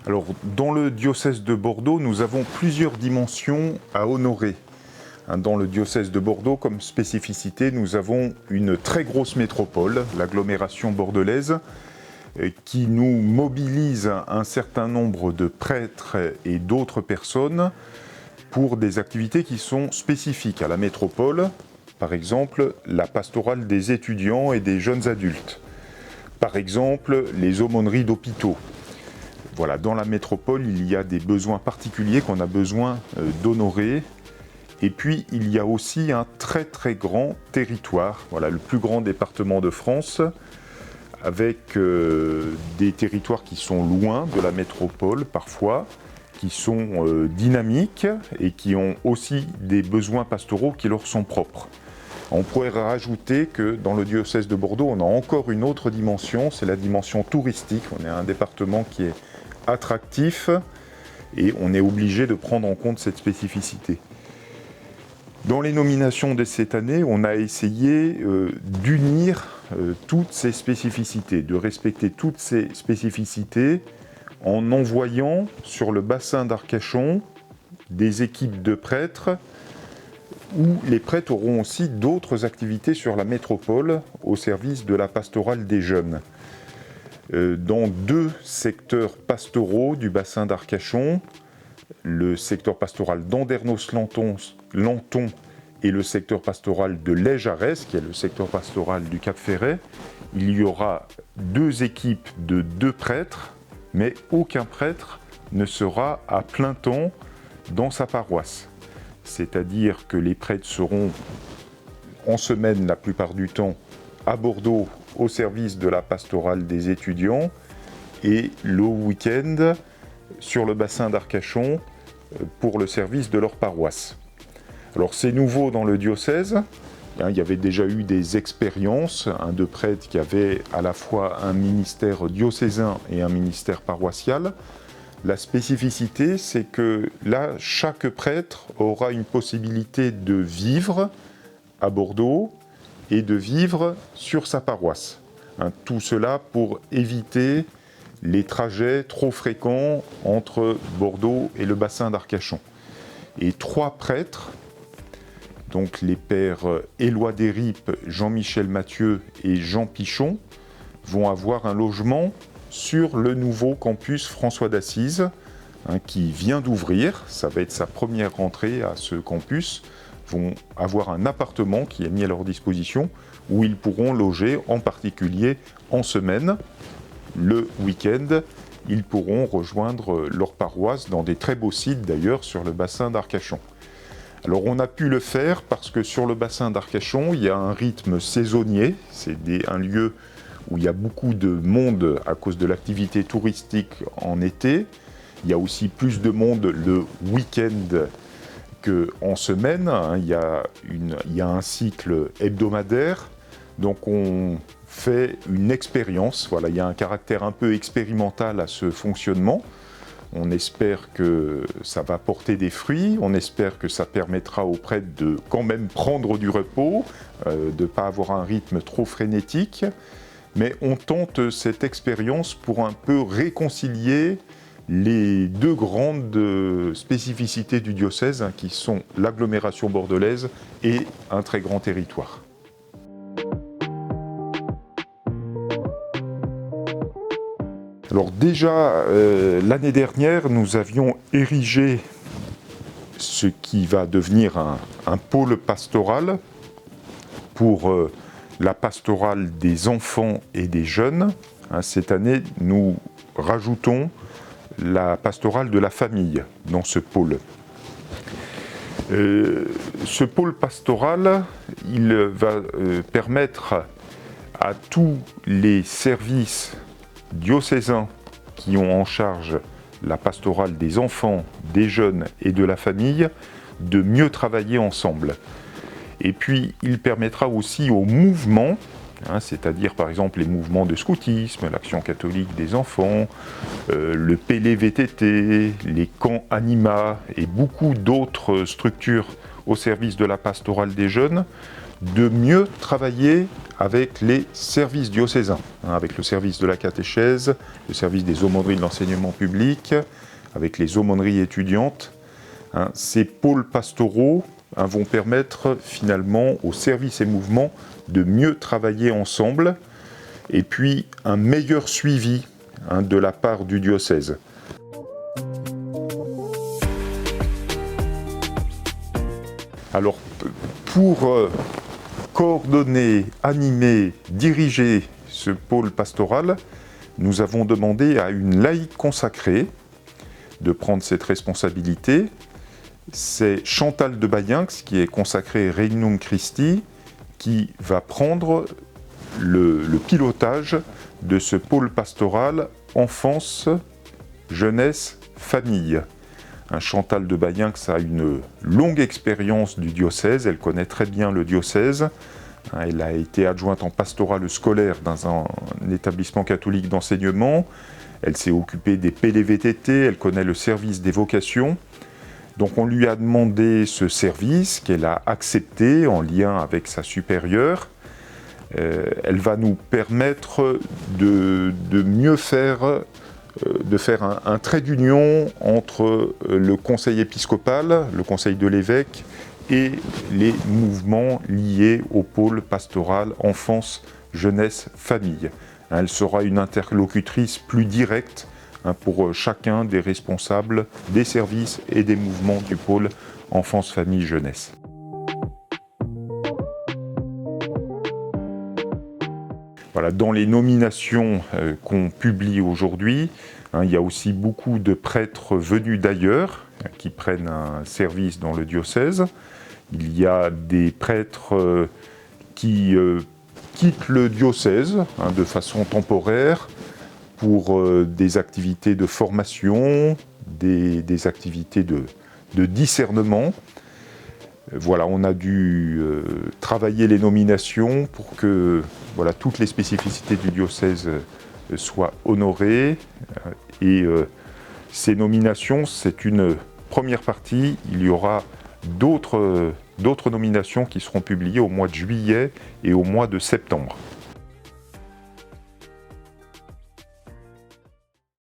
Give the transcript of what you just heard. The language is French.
Alors, dans le diocèse de Bordeaux, nous avons plusieurs dimensions à honorer. Dans le diocèse de Bordeaux, comme spécificité, nous avons une très grosse métropole, l'agglomération bordelaise, qui nous mobilise un certain nombre de prêtres et d'autres personnes pour des activités qui sont spécifiques à la métropole. Par exemple, la pastorale des étudiants et des jeunes adultes. Par exemple, les aumôneries d'hôpitaux. Voilà, dans la métropole, il y a des besoins particuliers qu'on a besoin d'honorer. Et puis, il y a aussi un très très grand territoire, voilà, le plus grand département de France, avec des territoires qui sont loin de la métropole parfois, qui sont dynamiques et qui ont aussi des besoins pastoraux qui leur sont propres. On pourrait rajouter que dans le diocèse de Bordeaux, on a encore une autre dimension, c'est la dimension touristique. On est un département qui est attractif et on est obligé de prendre en compte cette spécificité. Dans les nominations de cette année, on a essayé d'unir toutes ces spécificités, de respecter toutes ces spécificités en envoyant sur le bassin d'Arcachon des équipes de prêtres où les prêtres auront aussi d'autres activités sur la métropole au service de la pastorale des jeunes. Dans deux secteurs pastoraux du bassin d'Arcachon, le secteur pastoral d'Andernos-Lanton et le secteur pastoral de Lège-Arès, qui est le secteur pastoral du Cap-Ferret, il y aura deux équipes de 2 prêtres, mais aucun prêtre ne sera à plein temps dans sa paroisse. C'est-à-dire que les prêtres seront en semaine la plupart du temps à Bordeaux au service de la pastorale des étudiants et le week-end sur le bassin d'Arcachon pour le service de leur paroisse. Alors c'est nouveau dans le diocèse, il y avait déjà eu des expériences de prêtres qui avaient à la fois un ministère diocésain et un ministère paroissial. La spécificité, c'est que là, chaque prêtre aura une possibilité de vivre à Bordeaux et de vivre sur sa paroisse. Tout cela pour éviter les trajets trop fréquents entre Bordeaux et le bassin d'Arcachon. Et 3 prêtres, donc les pères Éloi Desripes, Jean-Michel Mathieu et Jean Pichon, vont avoir un logement sur le nouveau campus François d'Assise, qui vient d'ouvrir. Ça va être sa première rentrée à ce campus. Vont avoir un appartement qui est mis à leur disposition où ils pourront loger, en particulier en semaine. Le week-end, ils pourront rejoindre leur paroisse dans des très beaux sites d'ailleurs sur le bassin d'Arcachon. Alors on a pu le faire parce que sur le bassin d'Arcachon, il y a un rythme saisonnier. C'est un lieu où il y a beaucoup de monde à cause de l'activité touristique en été. Il y a aussi plus de monde le week-end qu'en semaine. Il y a un cycle hebdomadaire. Donc on fait une expérience. Voilà, il y a un caractère un peu expérimental à ce fonctionnement. On espère que ça va porter des fruits. On espère que ça permettra aux prêtres de quand même prendre du repos, de ne pas avoir un rythme trop frénétique. Mais on tente cette expérience pour un peu réconcilier les 2 grandes spécificités du diocèse, qui sont l'agglomération bordelaise et un très grand territoire. Alors déjà, l'année dernière, nous avions érigé ce qui va devenir un pôle pastoral pour la pastorale des enfants et des jeunes. Cette année, nous rajoutons la pastorale de la famille dans ce pôle. Ce pôle pastoral, il va permettre à tous les services diocésains qui ont en charge la pastorale des enfants, des jeunes et de la famille de mieux travailler ensemble. Et puis, il permettra aussi au mouvement c'est-à-dire par exemple les mouvements de scoutisme, l'Action catholique des enfants, le PLVTT, les camps Anima et beaucoup d'autres structures au service de la pastorale des jeunes, de mieux travailler avec les services diocésains, avec le service de la catéchèse, le service des aumôneries de l'enseignement public, avec les aumôneries étudiantes. Ces pôles pastoraux vont permettre finalement aux services et mouvements de mieux travailler ensemble et puis un meilleur suivi de la part du diocèse. Alors pour coordonner, animer, diriger ce pôle pastoral, nous avons demandé à une laïque consacrée de prendre cette responsabilité. C'est Chantal de Bayenx, qui est consacrée Regnum Christi, qui va prendre le pilotage de ce pôle pastoral enfance, jeunesse, famille. Chantal de Bayenx a une longue expérience du diocèse, elle connaît très bien le diocèse. Elle a été adjointe en pastorale scolaire dans un établissement catholique d'enseignement. Elle s'est occupée des PLVTT, elle connaît le service des vocations. Donc on lui a demandé ce service qu'elle a accepté en lien avec sa supérieure. Elle va nous permettre de mieux faire, un trait d'union entre le conseil épiscopal, le conseil de l'évêque et les mouvements liés au pôle pastoral enfance, jeunesse, famille. Elle sera une interlocutrice plus directe pour chacun des responsables des services et des mouvements du pôle enfance, famille, jeunesse. Voilà, dans les nominations qu'on publie aujourd'hui, il y a aussi beaucoup de prêtres venus d'ailleurs qui prennent un service dans le diocèse. Il y a des prêtres qui quittent le diocèse de façon temporaire pour des activités de formation, des activités de discernement. Voilà, on a dû travailler les nominations pour que toutes les spécificités du diocèse soient honorées. Et ces nominations, c'est une première partie. Il y aura d'autres nominations qui seront publiées au mois de juillet et au mois de septembre.